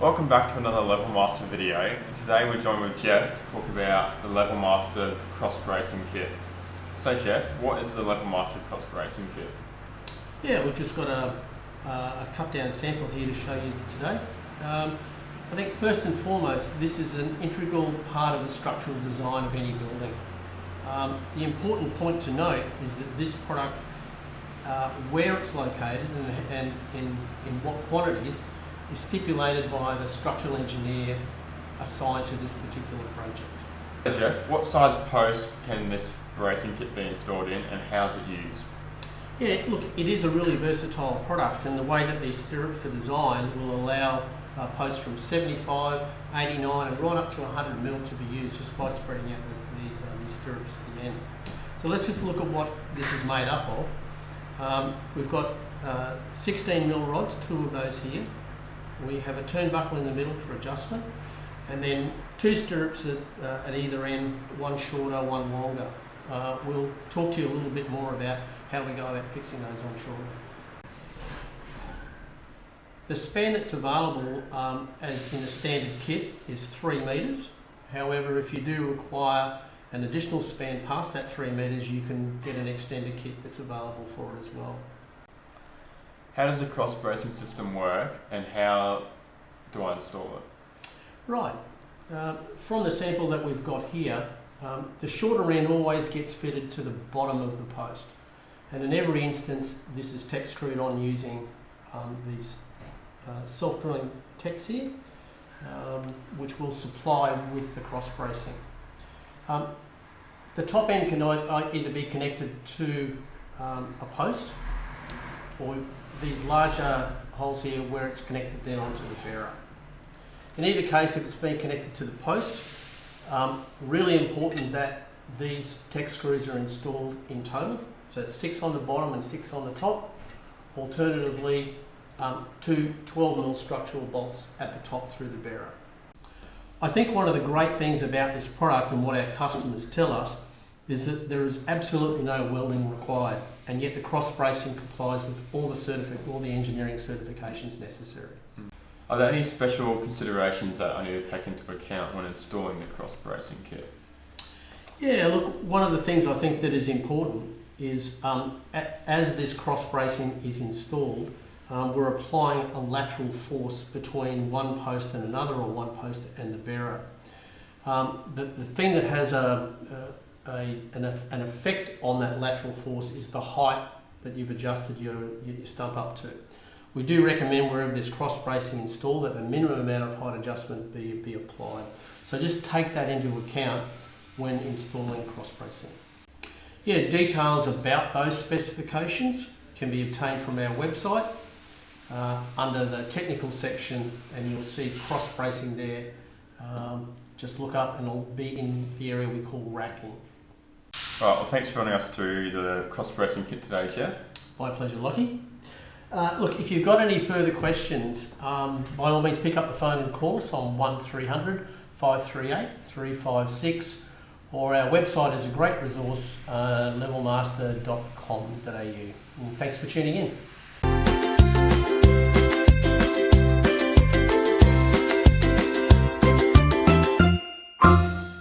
Welcome back to another LevelMaster video. Today we're joined with Jeff to talk about the LevelMaster cross bracing kit. So Jeff, what is the LevelMaster cross bracing kit? Yeah, we've just got a cut down sample here to show you today. I think first and foremost, this is an integral part of the structural design of any building. The important point to note is that this product, where it's located and in what quantities, is stipulated by the structural engineer assigned to this particular project. Hey Jeff, what size post can this bracing kit be installed in and how's it used? Yeah, look, it is a really versatile product, and the way that these stirrups are designed will allow posts from 75, 89 and right up to 100 mil to be used just by spreading out these stirrups at the end. So let's just look at what this is made up of. We've got 16 mil rods, 2 of those here. We have a turnbuckle in the middle for adjustment, and then 2 stirrups at either end, one shorter, one longer. We'll talk to you a little bit more about how we go about fixing those on shoulder. The span that's available as in a standard kit is 3 metres. However, if you do require an additional span past that 3 metres, you can get an extended kit that's available for it as well. How does the cross bracing system work and how do I install it? Right, from the sample that we've got here, the shorter end always gets fitted to the bottom of the post, and in every instance this is tech screwed on using these self-drilling techs here, which will supply with the cross bracing. The top end can either be connected to a post or these larger holes here where it's connected then onto the bearer. In either case, if it's been connected to the post, really important that these tech screws are installed in total. So it's 6 on the bottom and 6 on the top. Alternatively, 2 12mm structural bolts at the top through the bearer. I think one of the great things about this product and what our customers tell us is that there is absolutely no welding required, and yet the cross bracing complies with all the engineering certifications necessary. Are there any special considerations that I need to take into account when installing the cross bracing kit? Yeah, look, one of the things I think that is important is as this cross bracing is installed, we're applying a lateral force between one post and another, or one post and the bearer. The thing that has an effect on that lateral force is the height that you've adjusted your stump up to. We do recommend wherever there's cross bracing installed that the minimum amount of height adjustment be applied. So just take that into account when installing cross bracing. Yeah, details about those specifications can be obtained from our website under the technical section, and you'll see cross bracing there. Just look up and it'll be in the area we call racking. Right, well thanks for running us through the cross bracing kit today, Jeff. My pleasure, Lockie. Look, if you've got any further questions, by all means pick up the phone and call us on 1300 538 356, or our website is a great resource, levelmaster.com.au. Thanks for tuning in.